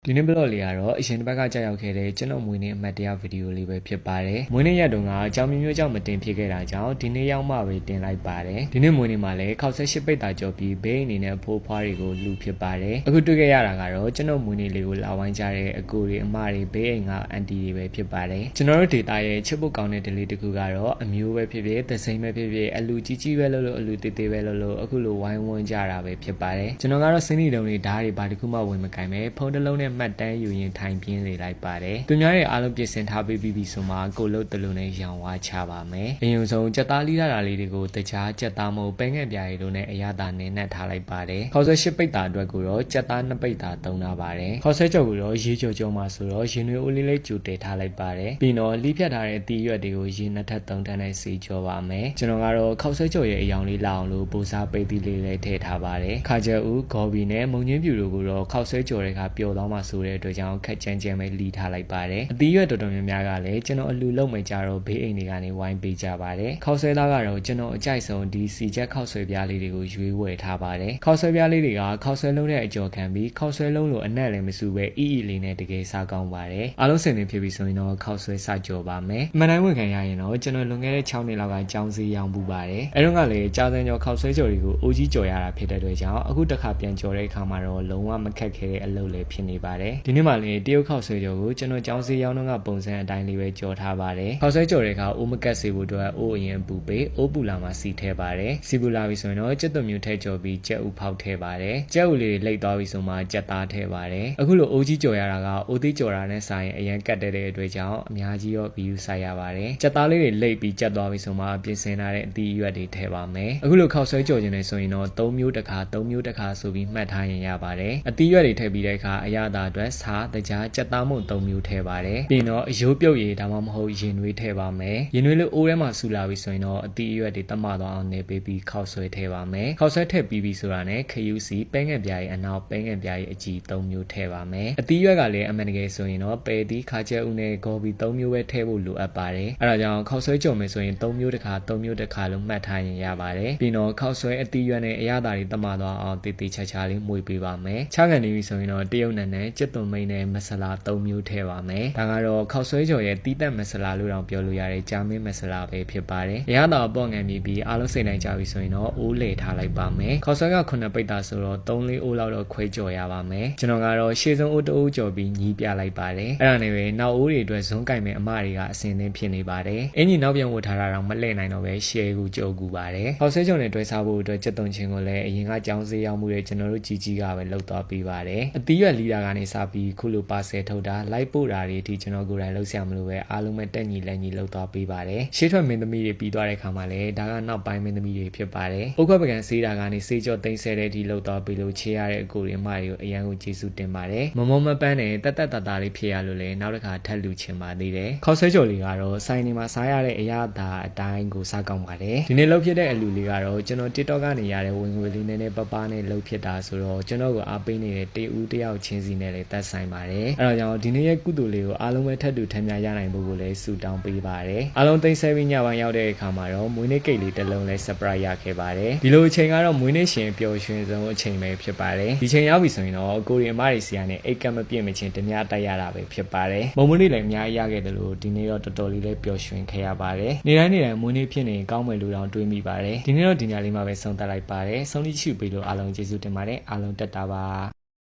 ဒီနေ့ဘလော့လေးကတော့အရင်တစ်ပတ်ကကြောက်ရောက်ခဲ့တဲ့ကျွန်တော်မွေးနေ့အမှတ်တရဗီဒီယိုလေးပဲဖြစ်ပါတယ်။မွေးနေ့ရက်တုန်းကအကြောင်းမျိုးကြောင့်မတင်ဖြစ်ခဲ့တာကြောင့်ဒီနေ့ရောက်မှပဲတင်လိုက်ပါတယ်။ဒီနေ့မွေးနေ့မှာလည်း68ပိတ်တာကြော်ပြီးဘေးအနေနဲ့ဖိုးဖွားတွေကိုလူဖြစ်ပါတယ်။အခုတွေ့ခဲ့ရတာကတော့ကျွန်တော်မွေးနေ့လေးကိုလာဝိုင်းကြတဲ့အကိုတွေအမတွေဘေးအိမ်ကအန်တီတွေပဲဖြစ်ပါတယ်။ကျွန်တော်တို့ဒေတာရဲ့ချစ်ဖို့ကောင်းတဲ့ဒလေးတစ်ခုကတော့အမျိုးပဲဖြစ်ဖြစ်သစိမ်းပဲဖြစ်ဖြစ်အလူကြီးကြီးပဲလို့အလူတေးသေးပဲလို့အခုလိုဝိုင်းဝန်းကြတာပဲဖြစ်ပါတယ်။ကျွန်တော်ကတော့စင်းနီတုံးတွေဓာတ်တွေဘာတစ်ခုမှဝင်မကင်ပဲဖုန်းတစ်လုံးနဲ့မှတ်တမ်းယူရင်ထိုင်ပြင်းနေလိုက်ပါတယ်။သူများရဲ့အားလုံးပြင်ဆင်ထားပြီးပြီဆိုမှကိုလုတ်တလူနဲ့ရောင်ဝါချပါမယ်။အရင်ဆုံးကြက်သားလီးတာလေးတွေကိုတခြားကြက်သားမဟုတ်ပဲငယ်ပြားရီတို့နဲ့အရသာနင်းနဲ့ထားလိုက်ပါတယ်။ခေါက်ဆွဲ8ပိတ်တာအတွက်ကိုတော့ကြက်သား2ပိတ်တာသုံးထားပါတယ်။ခေါက်ဆွဲကြော်ကိုတော့ရေကြော်မှာဆိုတော့ရင်နွေးအိုးလေးကျူတည်ထားလိုက်ပါတယ်။ပြီးတော့လီးဖြတ်ထားတဲ့အသီးရွက်တွေကိုရေနှစ်ထပ်3ထပ်နဲ့စီကြောပါမယ်။ကျွန်တော်ကတော့ခေါက်ဆွဲကြော်ရဲ့အယောင်လေးလာအောင်လို့ပိုစားပိတ်သီးလေးထည့်ထားပါတယ်။ခါကျဲဦးဂေါ်ဘီနဲ့မုံညင်းပြူတို့ကိုတော့ခေါက်ဆွဲကြော်တွေကပျော်သွားမှဆိုတဲ့အတွက်ကြောင့်ခက်ကြမ်းပဲလီထားလိုက်ပါတယ်အသီးရွက်တော်တော်များများကလည်းကျွန်တော်အလူလုံးမကြတော့ဘေးအိမ်တွေကနေဝိုင်းပေးကြပါတယ်ခောက်ဆွဲသားကတော့ကျွန်တော်အကြိုက်ဆုံးဒီစီချက်ခောက်ဆွဲပြားလေးတွေကိုရွေးဝယ်ထားပါတယ်ခောက်ဆွဲပြားလေးတွေကခောက်ဆွဲလုံးတဲ့အကျော်ခံပြီးခောက်ဆွဲလုံးလိုအနက်လည်းမစူပဲအီလေးနဲ့တကယ်စားကောင်းပါတယ်အားလုံးစင်နေဖြစ်ပြီဆိုရင်တော့ခောက်ဆွဲစကြော်ပါမယ်အမှန်တိုင်းဝင်ခံရရင်တော့ကျွန်တော်လွန်ခဲ့တဲ့6နှစ်လောက်ကကြောင်းစည်းရောင်းပူပါတယ်အဲတော့ကလည်းကြားစမ်းကျော်ခောက်ဆွဲကြော်တွေကိုအိုကြီးကြော်ရတာဖြစ်တဲ့အတွက်ကြောင့်အခုတစ်ခါပြန်ကြော်တဲ့အခါမှာတော့လုံးဝမခက်ခဲတဲ့အလုပ်လည်းဖြစ်နေပါတယ်ဒီနေ့မှလည်းတရုတ်ခောက်ဆွဲကြော်ကိုကျွန်တော်ကျောင်းစည်းရောင်းတော့ကပုံစံအတိုင်းလေးပဲကြော်ထားပါတယ်ခောက်ဆွဲကြော်တွေကအိုးမကတ်စေဖို့အတွက်အိုးအရင်ပူပေးအိုးပူလာမှစီထဲပါတယ်စီပူလာပြီဆိုရင်တော့ကြက်သွန်မျိုးထဲကြော်ပြီးကြက်ဥဖောက်ထဲပါတယ်ကြက်ဥလေးလိတ်သွားပြီဆိုမှကြက်သားထဲပါတယ်အခုလိုအိုးကြီးကြော်ရတာကအိုးသေးကြော်တာနဲ့ဆိုင်အရင်ကတ်တဲ့အတွက်ကြောင့်အများကြီးရောဗီယူဆိုင်ရပါတယ်ကြက်သားလေးတွေလိတ်ပြီးကြက်သွားပြီဆိုမှပြင်ဆင်ထားတဲ့အသီးရွက်တွေထဲပါမယ်အခုလိုခောက်ဆွဲကြော်ခြင်းနဲ့ဆိုရင်တော့3မျိုးတစ်ခါဆိုပြီးမှတ်ထားရင်ရပါတယ်အသီးရွက်တွေထည့်ပြီးတဲ့အခါအရသာအတွက်စားတကြားကြက်သားမုံ3မျိုးထဲပါတယ်ပြီးတော့အယိုးပြုတ်ရည်ဒါမှမဟုတ်ရင်နွေးထည့်ပါမယ်ရင်နွေးလေးအိုးထဲမှာဆူလာပြီဆိုရင်တော့အသီးအရွက်တွေတမသွားအောင်နေပေးပြီးခောက်ဆွဲထည့်ပါမယ်ခောက်ဆွဲထည့်ပြီးပြီဆိုတာနဲ့ခယူစီပဲငယ်ပြားရဲ့အနောက်ပဲငယ်ပြားရဲ့အကြီး3မျိုးထည့်ပါမယ်အသီးရွက်ကလည်းအမှန်တကယ်ဆိုရင်တော့ပဲသီးခါကျဲဦးနဲ့ဂေါ်ဘီ3မျိုးပဲထည့်ဖို့လိုအပ်ပါတယ်အဲဒါကြောင့်ခောက်ဆွဲကြုံမယ်ဆိုရင်3မျိုးတစ်ခါလို့မှတ်ထားရင်ရပါတယ်ပြီးတော့ခောက်ဆွဲအသီးရွက်နဲ့အရသာတွေတမသွားအောင်တေးသေးချာချာလေးမှုေးပေးပါမယ်ချခံနေပြီဆိုရင်တော့တရုတ်နဲ့ကြက်သွန်မိန်နဲ့မဆလာ3မျိုးထည့်ပါမယ်ဒါကတော့ခောက်ဆွဲကြော်ရဲ့တီးတက်မဆလာလို့တောင်ပြောလို့ရတယ်ကြာမင်းမဆလာပဲဖြစ်ပါတယ်အရသာပေါ့ငံပြီးအားလုံးစိတ်နိုင်ကြပြီဆိုရင်တော့အိုးလေထားလိုက်ပါမယ်ခောက်ဆွဲက9ပိတ်တာဆိုတော့3-4အိုးလောက်တော့ခွဲကြော်ရပါမယ်ကျွန်တော်ကတော့ရှေ့ဆုံးအိုးတအိုးကြော်ပြီးညီးပြလိုက်ပါတယ်အဲ့ဒါနဲ့ပဲနောက်အိုးတွေအတွက်ဇွန်းကင်မဲ့အမတွေကအစင်သင်းဖြစ်နေပါတယ်အင်ကြီးနောက်ပြန်ဝတ်ထားတာတော့မလှည့်နိုင်တော့ပဲရှယ်ကူကြော်ကူပါတယ်ခောက်ဆွဲကြော်နဲ့တွဲစားဖို့အတွက်ကြက်သွန်ချင်းကိုလည်းအရင်ကကြောင်းစေးရောက်မှုတဲ့ကျွန်တော်တို့ကြီးကပဲလှုပ်သွားပေးပါတယ်အသီးရွက်လီတာကနေစပြီးခုလိုပါဆယ်ထုတ်တာလိုက်ပို့တာတွေဒီကျွန်တော်ကိုယ်တိုင်လှုပ်ရှားမလို့ပဲအားလုံးပဲတက်ညီလက်ညီလှုပ်သွားပေးပါတယ်ရှေ့ထွက်မင်းသမီးတွေပြီးသွားတဲ့ခါမှာလည်းဒါကနောက်ပိုင်းမင်းသမီးတွေဖြစ်ပါတယ်ဥက္ကပကံစေးတာကနေစေးကြောသိမ်းဆဲတဲ့ဒီလှုပ်သွားပေးလို့ချေရတဲ့အကိုတွေအမတွေကိုအရန်ကိုကျေးဇူးတင်ပါတယ်မမမပန်းနဲ့တက်တာလေးဖြစ်ရလို့လည်းနောက်တစ်ခါထပ်လူချင်ပါသေးတယ်ခောက်ဆွဲကြော်လေးကတော့ဆိုင်နေမှာစားရတဲ့အရာသာအတိုင်းကိုစားကောင်းပါတယ်ဒီနေ့လှုပ်ဖြစ်တဲ့အလူလေးကတော့ကျွန်တော် TikTok ကနေရတဲ့ဝင်ငွေလေးနည်းနည်းပပနဲ့လှုပ်ဖြစ်တာဆိုတော့ကျွန်တော်ကိုအားပေးနေတဲ့တေဦးတယောက်ချင်းစီနဲ့လည်းသက်ဆိုင်ပါတယ်အဲတော့ကြောင့်ဒီနေ့ရဲ့ကုသိုလ်လေးကိုအားလုံးပဲထပ်တူထမ်းများရနိုင်ဖို့ကိုလည်းဆုတောင်းပေးပါတယ်အားလုံးသိမ်းဆဲပြီးညပိုင်းရောက်တဲ့အခါမှာတော့မွေးနေ့ကိတ်လေးတစ်လုံးလည်း surprise ရခဲ့ပါတယ်ဒီလိုအချိန်ကတော့မွေးနေ့ရှင်ပျော်ရွှင်ဆုံးအချိန်ပဲဖြစ်ပါတယ်ဒီချိန်ရောက်ပြီဆိုရင်တော့ကိုရီအမတွေစီကနေအိတ်ကမပြည့်မချင်းတ냐တိုက်ရတာပဲဖြစ်ပါတယ်မုံမွေးနေ့လည်းအများကြီးရခဲ့တယ်လို့ဒီနေ့တော့တော်တော်လေးလည်းပျော်ရွှင်ခဲ့ရပါတယ်နေ့တိုင်းမွေးနေ့ဖြစ်နေကောင်းမယ်လို့တော့တွေးမိပါတယ်ဒီနေ့တော့ဒီညလေးမှာပဲဆုံးသက်လိုက်ပါတယ်ဆုံးဖြတ်ပေးလို့အားလုံးကျေးဇူးတင်ပါတယ်အားလုံးတက်တာပါ